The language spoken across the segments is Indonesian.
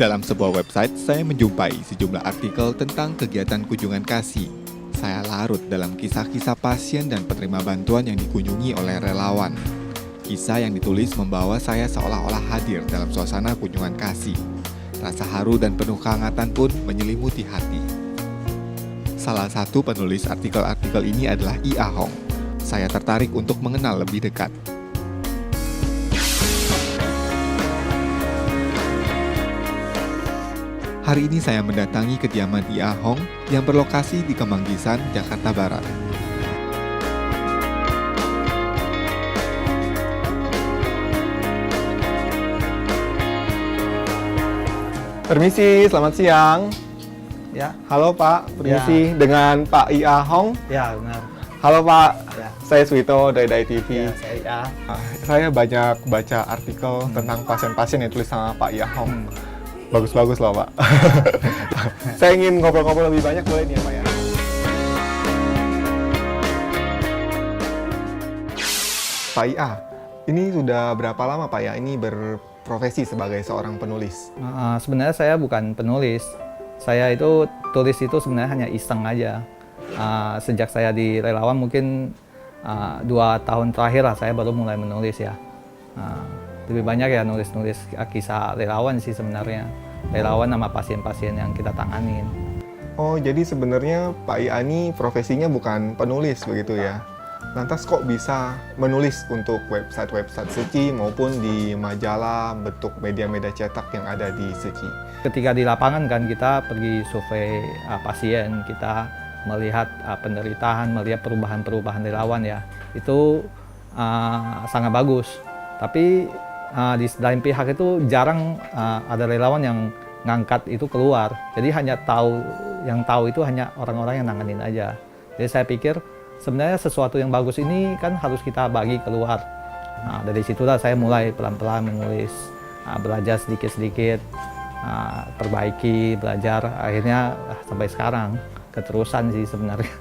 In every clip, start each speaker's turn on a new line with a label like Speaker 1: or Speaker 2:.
Speaker 1: Dalam sebuah website, saya menjumpai sejumlah artikel tentang kegiatan kunjungan kasih. Saya larut dalam kisah-kisah pasien dan penerima bantuan yang dikunjungi oleh relawan. Kisah yang ditulis membawa saya seolah-olah hadir dalam suasana kunjungan kasih. Rasa haru dan penuh kehangatan pun menyelimuti hati. Salah satu penulis artikel-artikel ini adalah I. A. Hong. Saya tertarik untuk mengenal lebih dekat. Hari ini saya mendatangi kediaman I. A. Hong yang berlokasi di Kemanggisan, Jakarta Barat.
Speaker 2: Permisi, selamat siang.
Speaker 3: Ya,
Speaker 2: Halo Pak, permisi dengan Pak I. A. Hong.
Speaker 3: ya benar.
Speaker 2: Halo Pak,
Speaker 3: Ya.
Speaker 2: saya Suito dari Dai TV.
Speaker 3: Ya, saya A.
Speaker 2: Saya banyak baca artikel tentang pasien-pasien yang ditulis sama Pak I. A. Hong. Bagus-bagus loh Pak. Saya ingin ngobrol-ngobrol lebih banyak, boleh nih ya Pak ya? Pak I. A., ini sudah berapa lama Pak ya ini berprofesi sebagai seorang penulis?
Speaker 3: Sebenarnya saya bukan penulis. Saya itu tulis itu sebenarnya hanya iseng aja. Sejak saya di relawan mungkin 2 tahun terakhir lah saya baru mulai menulis ya. Lebih banyak ya nulis-nulis kisah relawan sih sebenarnya. Relawan sama pasien-pasien yang kita tanganin.
Speaker 2: Oh, jadi sebenarnya Pak I. A. ini profesinya bukan penulis begitu ya? Lantas kok bisa menulis untuk website-website Seci maupun di majalah bentuk media-media cetak yang ada di Seci?
Speaker 3: Ketika di lapangan kan kita pergi survei pasien, kita melihat penderitaan, melihat perubahan-perubahan relawan ya. Itu sangat bagus. Tapi di lain pihak itu jarang ada relawan yang ngangkat itu keluar. Jadi yang tahu itu hanya orang-orang yang nanganin aja. Jadi saya pikir sebenarnya sesuatu yang bagus ini kan harus kita bagi keluar. Dari situlah saya mulai pelan-pelan menulis, belajar sedikit-sedikit, perbaiki, belajar. Akhirnya sampai sekarang keterusan sih sebenarnya.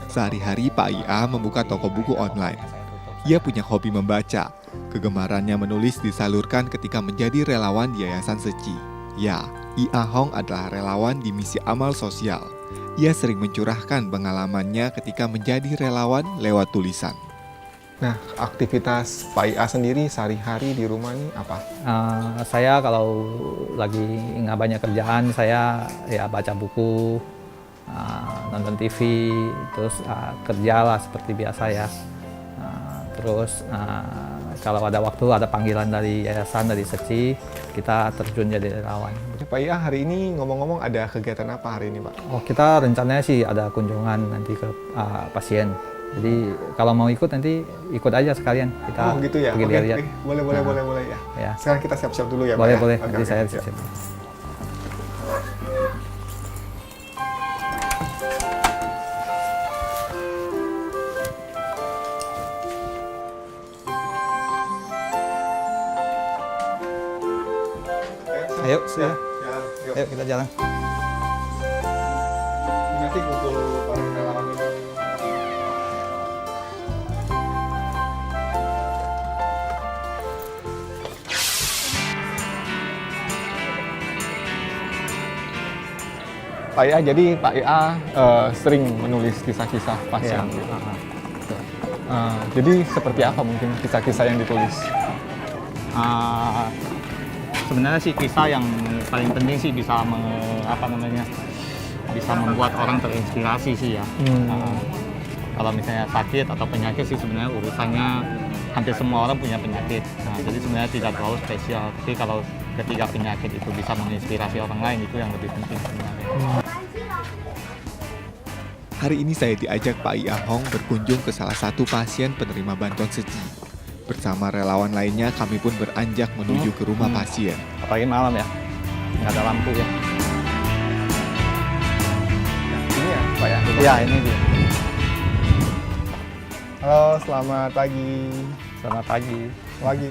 Speaker 1: Sehari-hari Pak I. A. membuka toko buku online. Ia punya hobi membaca. Kegemarannya menulis disalurkan ketika menjadi relawan di Yayasan Seci. Ya, I. A. Hong adalah relawan di misi amal sosial. Ia sering mencurahkan pengalamannya ketika menjadi relawan lewat tulisan.
Speaker 2: Nah, aktivitas Pak I. A. sendiri sehari-hari di rumah ini apa?
Speaker 3: Saya kalau lagi nggak banyak kerjaan, saya ya baca buku, nonton TV, terus kerja lah seperti biasa ya. Terus kalau ada waktu, ada panggilan dari yayasan, dari Seci, kita terjun jadi relawan.
Speaker 2: Pak I. A. hari ini ngomong-ngomong ada kegiatan apa hari ini Pak?
Speaker 3: Oh, kita rencananya sih ada kunjungan nanti ke pasien. Jadi kalau mau ikut nanti ikut aja sekalian. Kita
Speaker 2: gitu ya?
Speaker 3: pergi lihat-lihat.
Speaker 2: Boleh ya.
Speaker 3: Ya.
Speaker 2: Sekarang kita siap-siap dulu ya Pak
Speaker 3: Boleh,
Speaker 2: ya?
Speaker 3: boleh.
Speaker 2: Oke,
Speaker 3: Nanti
Speaker 2: oke,
Speaker 3: saya
Speaker 2: siap.
Speaker 3: siap. Ayo,
Speaker 2: Ya, yuk.
Speaker 3: ayo kita jalan.
Speaker 2: Terima kasih untuk para relawan ini. Pak I. A., jadi Pak I. A. Sering menulis kisah-kisah pasien.
Speaker 3: Ya.
Speaker 2: Jadi seperti apa mungkin kisah-kisah yang ditulis?
Speaker 3: Sebenarnya sih kisah yang paling penting sih bisa bisa membuat orang terinspirasi sih ya. Kalau misalnya sakit atau penyakit sih sebenarnya urusannya hampir semua orang punya penyakit. Jadi sebenarnya tidak terlalu spesial. Tapi kalau ketika penyakit itu bisa menginspirasi orang lain, itu yang lebih penting sebenarnya.
Speaker 1: Hari ini saya diajak Pak I. A. Hong berkunjung ke salah satu pasien penerima bantuan Seci. Bersama relawan lainnya, kami pun beranjak menuju ke rumah pasien.
Speaker 3: Apalagi malam ya, nggak ada lampu ya.
Speaker 2: Ini ya Pak ya?
Speaker 3: Iya, ini dia.
Speaker 2: Halo, selamat pagi.
Speaker 3: Selamat pagi.
Speaker 2: Pagi.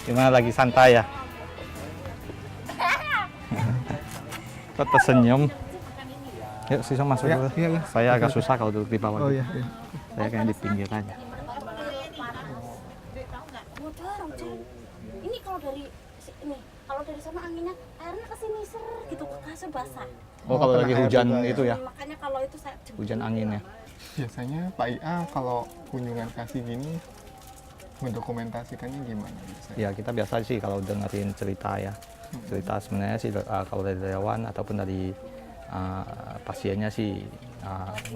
Speaker 3: Gimana, lagi santai ya? Kok tersenyum? Yuk, sisa masuk
Speaker 2: Ya,
Speaker 3: dulu.
Speaker 2: iya.
Speaker 3: Saya agak susah kalau duduk di bawah.
Speaker 2: Oh
Speaker 3: gitu.
Speaker 2: iya.
Speaker 3: Saya kayaknya di pinggir aja.
Speaker 4: Ini kalau dari ini kalau dari sana anginnya airnya ke sini ser gitu ke kasur basah.
Speaker 3: Oh, kalau
Speaker 2: kena
Speaker 3: lagi
Speaker 2: air
Speaker 3: hujan
Speaker 2: juga
Speaker 3: itu ya,
Speaker 4: Makanya kalau itu saya jemput
Speaker 3: hujan
Speaker 4: dulu.
Speaker 3: angin ya.
Speaker 2: Biasanya Pak IA kalau kunjungan kasih gini mendokumentasikannya gimana biasanya?
Speaker 3: Ya kita biasa sih kalau dengerin cerita ya, cerita sebenarnya sih kalau dari relawan ataupun dari pasiennya sih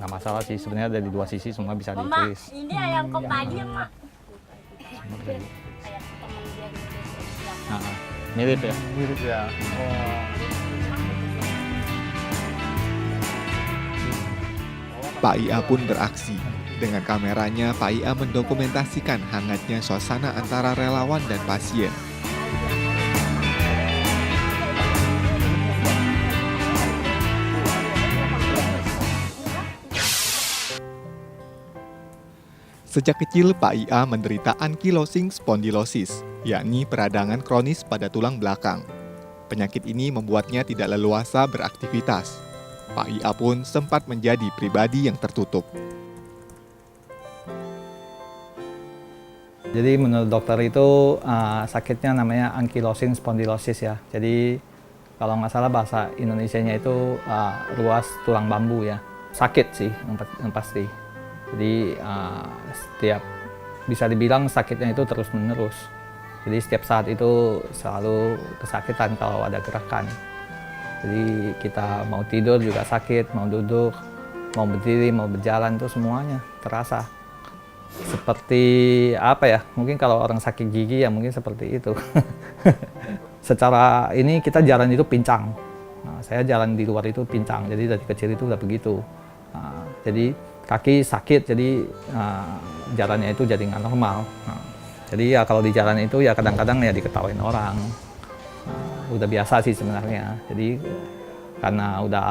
Speaker 3: nggak masalah sih, sebenarnya dari dua sisi semua bisa
Speaker 4: Mama,
Speaker 3: ditulis.
Speaker 4: ini ayam kepadi mak. Kayak temen dia gitu.
Speaker 3: Mirip ya.
Speaker 2: Mirip ya. Oh.
Speaker 1: Pak IA pun beraksi. Dengan kameranya, Pak IA mendokumentasikan hangatnya suasana antara relawan dan pasien. Sejak kecil, Pak IA menderita ankylosing spondylosis, yakni peradangan kronis pada tulang belakang. Penyakit ini membuatnya tidak leluasa beraktivitas. Pak IA pun sempat menjadi pribadi yang tertutup.
Speaker 3: Jadi menurut dokter itu sakitnya namanya ankylosing spondylosis ya. Jadi kalau nggak salah bahasa Indonesianya itu ruas tulang bambu ya. Sakit sih yang pasti. Jadi setiap bisa dibilang sakitnya itu terus menerus. Jadi setiap saat itu selalu kesakitan kalau ada gerakan. Jadi kita mau tidur juga sakit, mau duduk, mau berdiri, mau berjalan itu semuanya terasa. Seperti apa ya, mungkin kalau orang sakit gigi ya mungkin seperti itu. Secara ini kita jalan itu pincang. Nah, saya jalan di luar itu pincang, jadi dari kecil itu udah begitu. Jadi kaki sakit, jadi jalannya itu jadi nggak normal. Jadi ya kalau di jalan itu ya kadang-kadang ya diketawain orang. Udah biasa sih sebenarnya. Jadi karena udah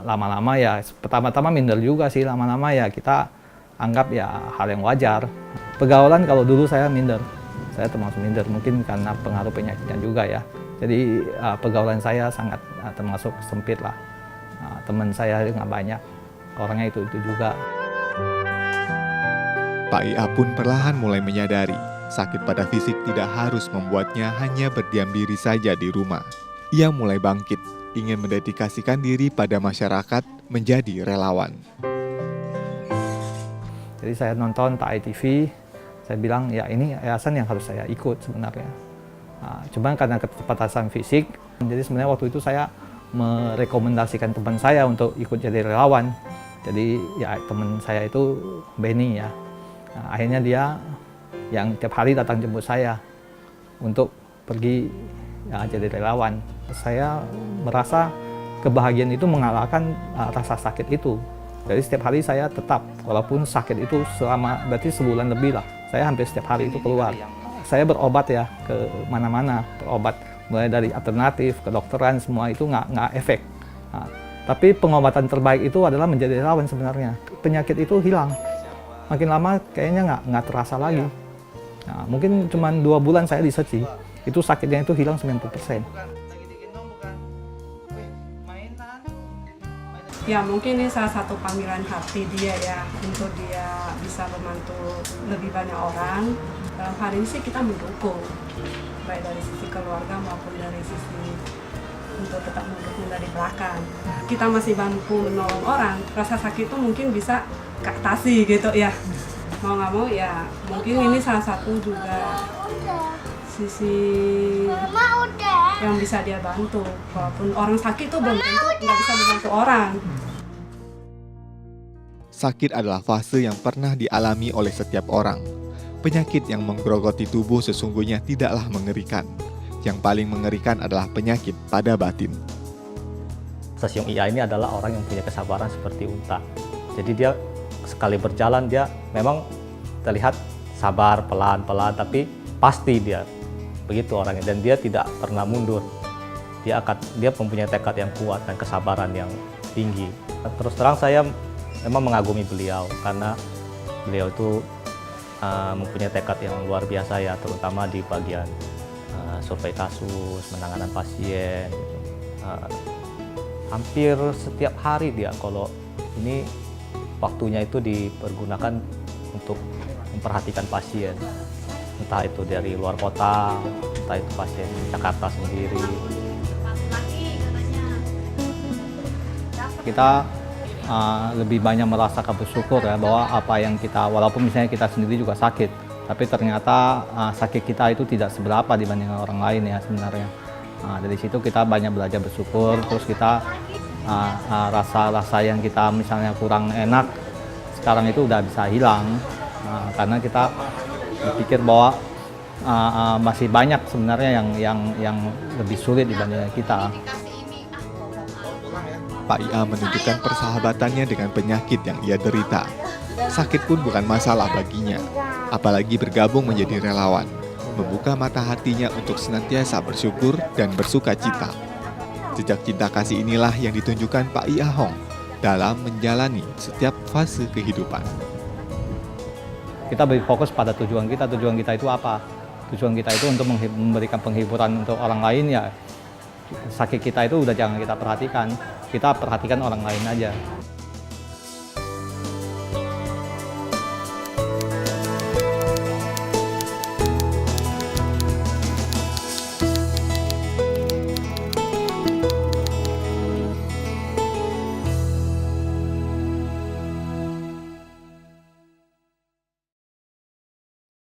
Speaker 3: lama-lama ya, pertama-tama minder juga sih, lama-lama ya kita anggap ya hal yang wajar. Pergaulan kalau dulu saya minder, saya termasuk minder, mungkin karena pengaruh penyakitnya juga ya. Jadi pergaulan saya sangat termasuk sempit lah. Teman saya nggak banyak, orangnya itu juga.
Speaker 1: Pak IA pun perlahan mulai menyadari, sakit pada fisik tidak harus membuatnya hanya berdiam diri saja di rumah. Ia mulai bangkit, ingin mendedikasikan diri pada masyarakat menjadi relawan.
Speaker 3: Jadi saya nonton TAI TV, saya bilang ya ini yayasan yang harus saya ikut sebenarnya. Cuma karena keterbatasan fisik, jadi sebenarnya waktu itu saya merekomendasikan teman saya untuk ikut jadi relawan. Jadi ya teman saya itu Benny ya. Akhirnya dia yang tiap hari datang jemput saya untuk pergi ya, jadi relawan. Saya merasa kebahagiaan itu mengalahkan rasa sakit itu. Jadi setiap hari saya tetap, walaupun sakit itu selama berarti sebulan lebih lah, saya hampir setiap hari itu keluar. Saya berobat ya ke mana-mana, berobat mulai dari alternatif, kedokteran, semua itu nggak efek. Tapi pengobatan terbaik itu adalah menjadi relawan sebenarnya. Penyakit itu hilang, makin lama kayaknya nggak terasa lagi. Mungkin cuma 2 bulan saya diserci, itu sakitnya itu hilang 90%.
Speaker 5: Ya mungkin ini salah satu panggilan hati dia ya, untuk dia bisa membantu lebih banyak orang. Dalam hal ini sih kita mendukung, baik dari sisi keluarga maupun dari sisi untuk tetap mendukung dari belakang. Kita masih mampu menolong orang, rasa sakit itu mungkin bisa keatasi gitu ya. Mau nggak mau ya, mungkin ini salah satu juga sisi yang bisa dia bantu. Walaupun orang sakit tuh belum tentu nggak bisa membantu orang.
Speaker 1: Sakit adalah fase yang pernah dialami oleh setiap orang. Penyakit yang menggerogoti tubuh sesungguhnya tidaklah mengerikan. Yang paling mengerikan adalah penyakit pada batin.
Speaker 6: Stasiun IA ini adalah orang yang punya kesabaran seperti unta. Jadi dia sekali berjalan dia memang terlihat sabar, pelan-pelan, tapi pasti dia begitu orangnya, dan dia tidak pernah mundur. Dia mempunyai tekad yang kuat dan kesabaran yang tinggi. Terus terang saya memang mengagumi beliau karena beliau itu mempunyai tekad yang luar biasa ya, terutama di bagian survei kasus, penanganan pasien. Hampir setiap hari dia, kalau ini waktunya itu dipergunakan untuk memperhatikan pasien. entah itu dari luar kota, entah itu pasien Jakarta sendiri.
Speaker 3: Kita lebih banyak merasakan bersyukur ya bahwa apa yang kita, walaupun misalnya kita sendiri juga sakit, tapi ternyata sakit kita itu tidak seberapa dibandingkan orang lain ya sebenarnya. Dari situ kita banyak belajar bersyukur, terus kita rasa-rasa yang kita misalnya kurang enak sekarang itu udah bisa hilang karena kita berpikir bahwa masih banyak sebenarnya yang lebih sulit dibandingkan kita.
Speaker 1: Pak IA menunjukkan persahabatannya dengan penyakit yang ia derita. Sakit pun bukan masalah baginya, apalagi bergabung menjadi relawan, membuka mata hatinya untuk senantiasa bersyukur dan bersuka cita. Jejak cinta kasih inilah yang ditunjukkan Pak IA Hong dalam menjalani setiap fase kehidupan.
Speaker 3: Kita berfokus pada tujuan kita itu apa? Tujuan kita itu untuk memberikan penghiburan untuk orang lain ya. Sakit kita itu udah jangan kita perhatikan orang lain aja.